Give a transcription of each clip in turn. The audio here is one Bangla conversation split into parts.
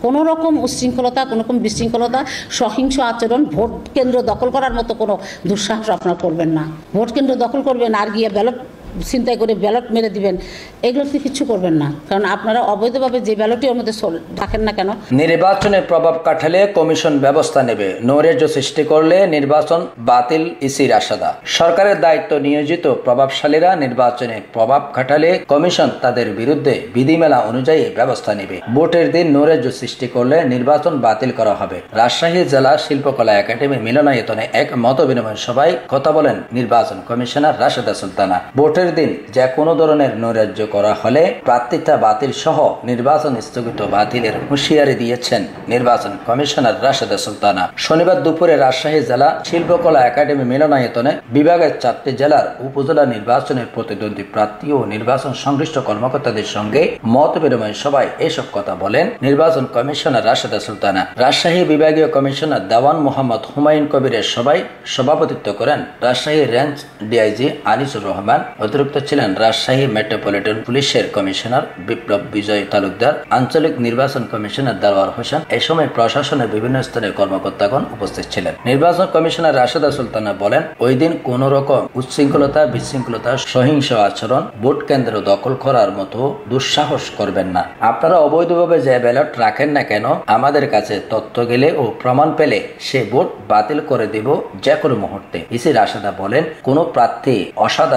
কোনো রকম উচ্ছৃঙ্খলতা, কোনো রকম বিশৃঙ্খলতা, সহিংস আচরণ, ভোট কেন্দ্র দখল করার মতো কোনো দুঃসাহস আপনারা করবেন না। ভোট কেন্দ্র দখল করবেন আর গিয়ে ব্যালট ছিনতাই করে ব্যালট মেরে দিবেন, এগুলো কিছু করবেন না। কারণ আপনারা অবৈধভাবে যে ব্যালটই ওর মধ্যে রাখেন না কেন। নির্বাচনের প্রভাব কাটালে কমিশন ব্যবস্থা নেবে, নৈরাজ্য সৃষ্টি করলে নির্বাচন বাতিল ইসির আশাদা। সরকারের দায়িত্ব নিয়োজিত প্রভাবশালীরা নির্বাচনে প্রভাব খাটালে কমিশন তাদের বিরুদ্ধে বিধিমেলা অনুযায়ী ব্যবস্থা নেবে। ভোটের দিন নৈরাজ্য সৃষ্টি করলে নির্বাচন বাতিল করা হবে। রাজশাহী জেলা শিল্পকলা একাডেমি মিলনায়তনে এক মত বিনিময় সভায় কথা বলেন নির্বাচন কমিশনার রাশেদা সুলতানা। ভোটের দিন যে কোনো ধরনের নৈরাজ্য করা হলে প্রার্থিতা বাতিল সহ নির্বাচন স্থগিত বাতিলের হুঁশিয়ারি দিয়েছেন নির্বাচন কমিশনার রাশেদা সুলতানা। শনিবার দুপুরে রাজশাহী জেলা শিল্পকলা একাডেমি মিলনায়তনে বিভাগের 4টি জেলার উপজেলা নির্বাচনের প্রতিদ্বন্দ্বী প্রার্থী ও নির্বাচন সংশ্লিষ্ট কর্মকর্তাদের সঙ্গে মত বিনিময় সভায় এসব কথা বলেন নির্বাচন কমিশনার রাশেদা সুলতানা। রাজশাহী বিভাগীয় কমিশনার দেওয়ান মোহাম্মদ হুমায়ুন কবিরের সভায় সভাপতিত্ব করেন রাজশাহী রেঞ্জ ডিআইজি আনিসুর রহমান। অতিরিক্ত ছিলেন রাজশাহী মেট্রোপলিটন পুলিশের কমিশনার বিপ্লব বিজয় তালুকদার, আঞ্চলিক নির্বাচন কমিশনার দেলোয়ার হোসেন। এই সময় প্রশাসনের বিভিন্ন স্তরের কর্মকর্তাগণ উপস্থিত ছিলেন। নির্বাচন কমিশনার রাশেদা সুলতানা বলেন, ওই দিন কোন রকম উচ্ছৃঙ্খলতা, বিশৃঙ্খলতা, সহিংস আচরণ, ভোট কেন্দ্র দখল করার মতো দুঃসাহস করবেন না। আপনারা অবৈধভাবে যে ব্যালট রাখেন না কেন, আমাদের কাছে তথ্য গেলে ও প্রমাণ পেলে সে ভোট বাতিল করে দিব যে কোনো মুহূর্তে। ইসি রাশেদা বলেন, কোন প্রার্থী অসৎ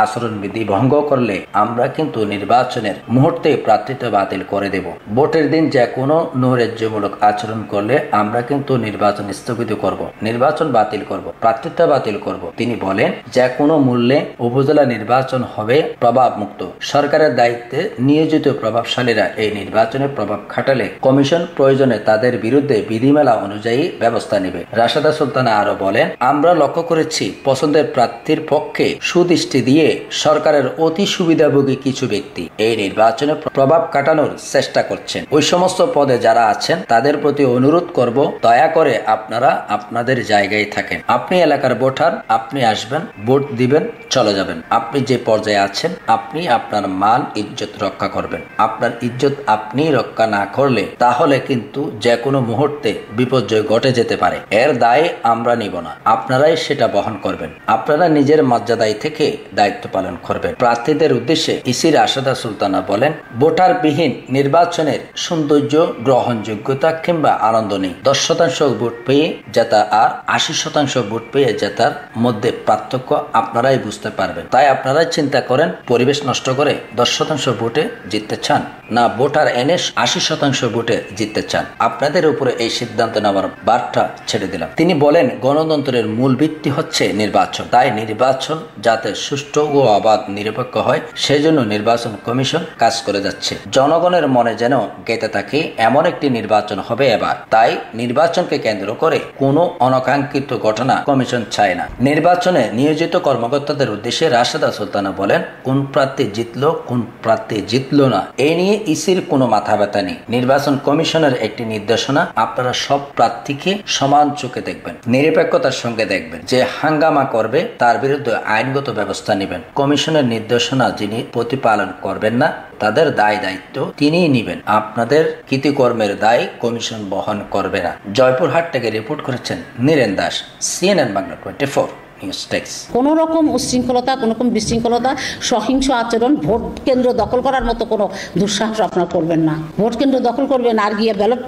আচরণবিধি ভঙ্গ করলে আমরা কিন্তু নির্বাচনের মুহূর্তে প্রার্থিতা বাতিল করে দেব। ভোটের দিন যে কোনো নৈরাজ্যমূলক আচরণ করলে আমরা কিন্তু নির্বাচন স্থগিত করব, নির্বাচন বাতিল করব, প্রার্থিতা বাতিল করব। তিনি বলেন, যে কোনো মূল্যে উপজেলা নির্বাচন হবে প্রভাব মুক্ত। সরকারের দায়িত্বে নিয়োজিত প্রভাবশালীরা এই নির্বাচনে প্রভাব খাটালে কমিশন প্রয়োজনে তাদের বিরুদ্ধে বিধিমালা অনুযায়ী ব্যবস্থা নেবে। রাশেদা সুলতানা আরো বলেন, আমরা লক্ষ্য করেছি পছন্দের প্রার্থীর পক্ষে সুদৃষ্টি দিয়ে সরকারের অতি সুবিধাভোগী কিছু ব্যক্তি এই নির্বাচনে প্রভাব কাটানোর চেষ্টা করছেন। ওই সমস্ত পদে যারা আছেন তাদের প্রতি অনুরোধ করব, দয়া করে আপনারা আপনাদের জায়গায় থাকেন। আপনি এলাকার ভোটার, আপনি আসবেন, ভোট দিবেন, চলে যাবেন। আপনি যে পর্যায়ে আছেন আপনি আপনার মান ইজ্জত রক্ষা করবেন। আপনার ইজ্জত আপনি রক্ষা না করলে তাহলে কিন্তু যে কোনো মুহূর্তে বিপর্যয় ঘটে যেতে পারে। এর দায় আমরা নিব না, আপনারাই সেটা বহন করবেন। আপনারা নিজের মর্যাদায় থেকে দায়িত্ব পালন করবেন। প্রার্থীদের উদ্দেশ্যে ইসি রাশেদা সুলতানা বলেন, ভোটারবিহীন নির্বাচনের সৌন্দর্য, গ্রহণযোগ্যতা কিংবা আনন্দ নেই। 10% ভোট পেয়ে জেতা আর 80% ভোট পেয়ে জেতার মধ্যে পার্থক্য আপনারাই বুঝতে পারবেন। তাই আপনারাই চিন্তা করেন, পরিবেশ নষ্ট করে 10% ভোটে জিততে চান, না ভোটার এনে 80% ভোটে জিততে চান? আপনাদের উপরে এই সিদ্ধান্ত নেওয়ার বার্তা ছেড়ে দিলাম। তিনি বলেন, গণতন্ত্রের মূল ভিত্তি হচ্ছে নির্বাচন। তাই নির্বাচন যাতে সুষ্ঠু ও অবাধ নিরপেক্ষ হয় সেজন্য নির্বাচন কমিশন কাজ করে যাচ্ছে। জনগণের মনে যেন গেঁথে থাকে এমন একটি নির্বাচন হবে এবার। তাই নির্বাচনকে কেন্দ্র করে কোনো অনাকাঙ্ক্ষিত ঘটনা কমিশন চায় না। নির্বাচনে নিয়োজিত কর্মকর্তাদের উদ্দেশ্যে রাশেদা সুলতানা বলেন, কোন প্রার্থী জিতলো, কোন প্রার্থী জিতলো না এ নিয়ে ইসির কোনো মাথা ব্যথা নেই। নির্বাচন কমিশনের একটি নির্দেশনা, আপনারা সব প্রার্থীকে সমান চোখে দেখবেন, নিরপেক্ষতার সঙ্গে দেখবেন। যে হাঙ্গামা করবে তার বিরুদ্ধে আইনগত ব্যবস্থা নেবেন। কমিশনের নির্দেশনা যিনি প্রতিপালন করবেন না তাদের দায় দায়িত্ব তিনিই নেবেন। আপনাদের কৃতিকর্মের দায় কমিশন বহন করবে না। জয়পুরহাট থেকে রিপোর্ট করেছেন Niren Das, CNN Bangla 24 news desk. কোনো রকম উচ্ছৃঙ্খলতা, কোনো রকম বিশৃঙ্খলতা, সহিংস আচরণ, ভোট কেন্দ্র দখল করার মতো কোনো দুঃসাহস আপনারা করবেন না। ভোট কেন্দ্র দখল করবেন আর গিয়ে ব্যালট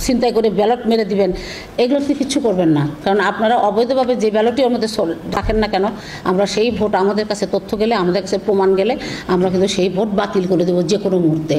ছিনতাই করে ব্যালট মেরে দিবেন, এগুলো কিছু করবেন না। কারণ আপনারা অবৈধভাবে যে ব্যালটই ওর মধ্যে রাখেন না কেন, আমরা সেই ভোট, আমাদের কাছে তথ্য গেলে, আমাদের কাছে প্রমাণ গেলে আমরা কিন্তু সেই ভোট বাতিল করে দেবো যে কোনো মুহূর্তে।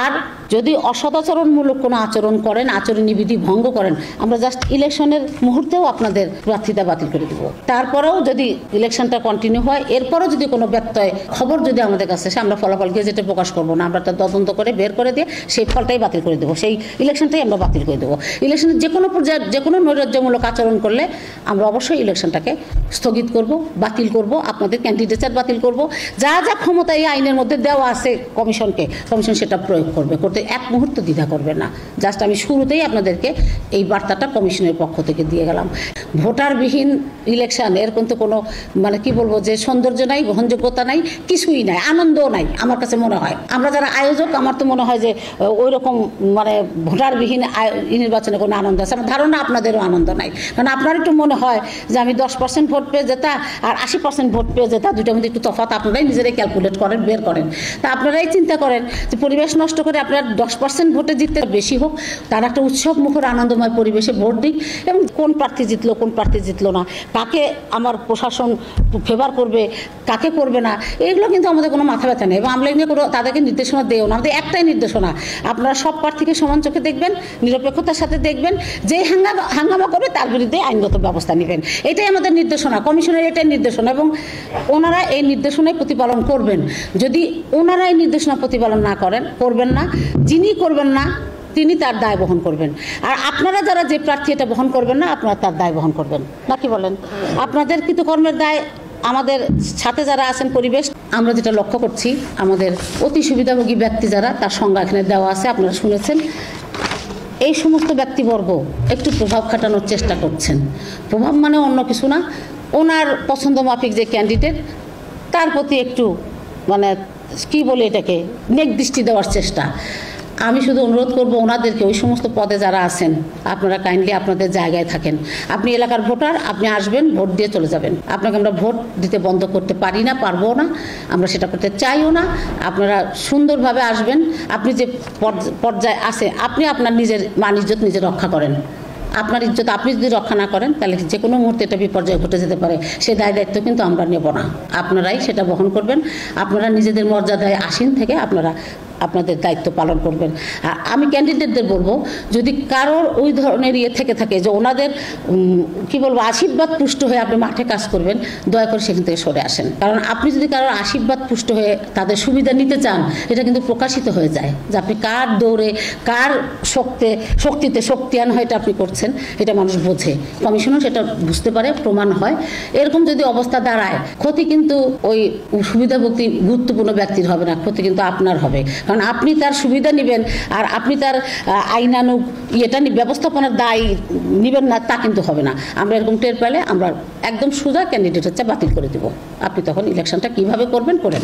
আর যদি অসদাচরণমূলক কোনো আচরণ করেন, আচরণী বিধি ভঙ্গ করেন, আমরা জাস্ট ইলেকশনের মুহূর্তেও আপনাদের প্রার্থিতা বাতিল করে দেবো। তারপরেও যদি ইলেকশনটা কন্টিনিউ হয়, এরপরও যদি কোনো ব্যত্যয় খবর যদি আমাদের কাছে আসে, আমরা ফলাফল গেজেটে প্রকাশ করবো না, আমরা তদন্ত করে বের করে দিয়ে সেই ফলটাই বাতিল করে দেবো, সেই ইলেকশনটাই আমরা বাতিল করে দেবো। ইলেকশনের যে কোনো পর্যায়ে যে কোনো নৈরাজ্যমূলক আচরণ করলে আমরা অবশ্যই ইলেকশনটাকে স্থগিত করব, বাতিল করব, আপনাদের ক্যান্ডিডেটস বাতিল করব। যা যা ক্ষমতা এই আইনের মধ্যে দেওয়া আছে কমিশনকে, কমিশন সেটা প্রয়োগ করবে, করতে এক মুহূর্ত দ্বিধা করবে না। জাস্ট আমি শুরুতেই আপনাদেরকে এই বার্তাটা কমিশনের পক্ষ থেকে দিয়ে গেলাম। ভোটারবিহীন ইলেকশন এর কিন্তু কোনো মানে কি বলবো যে সৌন্দর্য নাই, গ্রহণযোগ্যতা নাই, কিছুই নাই, আনন্দও নাই আমার কাছে মনে হয়। আমরা যারা আয়োজক আমার তো মনে হয় যে ওই রকম মানে ভোটারবিহীন নির্বাচনে কোনো আনন্দ আছে, আমার ধারণা আপনাদেরও আনন্দ নাই। কারণ আপনার একটু মনে হয় যে আমি 10% ভোট পেয়ে যেতা আর 80% ভোট পেয়ে যেতা, দুইটার মধ্যে একটু তফাৎ আপনারাই নিজেরাই ক্যালকুলেট করেন, বের করেন। তা আপনারাই চিন্তা করেন যে পরিবেশ নষ্ট করে আপনার 10% ভোটে জিততে বেশি হোক, তার একটা উৎসব মুখর আনন্দময় পরিবেশে ভোট দিক, এবং কোন প্রার্থী জিতলো কোন প্রার্থী জিতলো না, কাকে আমার প্রশাসন ফেভার করবে কাকে করবে না, এগুলো কিন্তু আমাদের কোনো মাথা ব্যথা নেই এবং আমরা এগুলো কোনো তাদেরকে নির্দেশনা দেও না। আমাদের একটাই নির্দেশনা, আপনারা সব প্রার্থীকে সমান চোখে দেখবেন, নিরপেক্ষতার সাথে দেখবেন, যে হাঙ্গামা করবে তার বিরুদ্ধে আইনগত ব্যবস্থা নেবেন। এটাই আমাদের নির্দেশনা, কমিশনের এটাই নির্দেশনা, এবং ওনারা এই নির্দেশনাই প্রতিপালন করবেন। যদি ওনারা এই নির্দেশনা প্রতিপালন না করবেন না, যিনি করবেন না তিনি তার দায় বহন করবেন। আর আপনারা যারা যে প্রার্থী এটা বহন করবেন না, আপনারা তার দায় বহন করবেন, নাকি বলেন? আপনাদের কৃতকর্মের দায় আমাদের সাথে যারা আছেন পরিবেশ, আমরা যেটা লক্ষ্য করছি আমাদের অতি সুবিধাভোগী ব্যক্তি যারা, তার সংজ্ঞা এখানে দেওয়া আছে, আপনারা শুনেছেন। এই সমস্ত ব্যক্তিবর্গ একটু প্রভাব খাটানোর চেষ্টা করছেন। প্রভাব মানে অন্য কিছু না, ওনার পছন্দ মাফিক যে ক্যান্ডিডেট তার প্রতি একটু মানে কি বলে এটাকে নেক দৃষ্টি দেওয়ার চেষ্টা। আমি শুধু অনুরোধ করব ওনাদেরকে, ওই সমস্ত পদে যারা আছেন আপনারা কাইন্ডলি আপনাদের জায়গায় থাকেন। আপনি এলাকার ভোটার, আপনি আসবেন, ভোট দিয়ে চলে যাবেন। আপনাকে আমরা ভোট দিতে বন্ধ করতে পারি না, পারবো না, আমরা সেটা করতে চাইও না। আপনারা সুন্দরভাবে আসবেন, আপনি যে পর্যায়ে আছে আপনি আপনার নিজের মান ইজ্জত নিজে রক্ষা করেন। আপনার ইজ্জত আপনি যদি রক্ষা না করেন তাহলে যে কোনো মুহূর্তে এটা বিপর্যয় ঘটে যেতে পারে, সেই দায় দায়িত্ব কিন্তু আমরা নেব না, আপনারাই সেটা বহন করবেন। আপনারা নিজেদের মর্যাদায় আসীন থেকে আপনারা আপনাদের দায়িত্ব পালন করবেন। আর আমি ক্যান্ডিডেটদের বলবো, যদি কারোর ওই ধরনের থেকে থাকে যে ওনাদের কি বলবো আশীর্বাদ পুষ্ট হয়ে আপনি মাঠে কাজ করবেন, দয়া করে সেখান থেকে সরে আসেন। কারণ আপনি যদি কারোর আশীর্বাদ পুষ্ট হয়ে তাদের সুবিধা নিতে চান, এটা কিন্তু প্রকাশিত হয়ে যায় যে আপনি কার দৌড়ে কার শক্তিতে শক্তিয়ান হয়ে এটা আপনি করছেন, এটা মানুষ বোঝে, কমিশনও সেটা বুঝতে পারে, প্রমাণ হয়। এরকম যদি অবস্থা দাঁড়ায়, ক্ষতি কিন্তু ওই সুবিধাভোগী গুরুত্বপূর্ণ ব্যক্তির হবে না, ক্ষতি কিন্তু আপনার হবে। কারণ আপনি তার সুবিধা নেবেন আর আপনি তার আইনানুগ ব্যবস্থাপনার দায় নেবেন না, তা কিন্তু হবে না। আমরা এরকম টের পেলে আমরা একদম সোজা ক্যান্ডিডেট বাতিল করে দেব। আপনি তখন ইলেকশনটা কিভাবে করবেন করেন।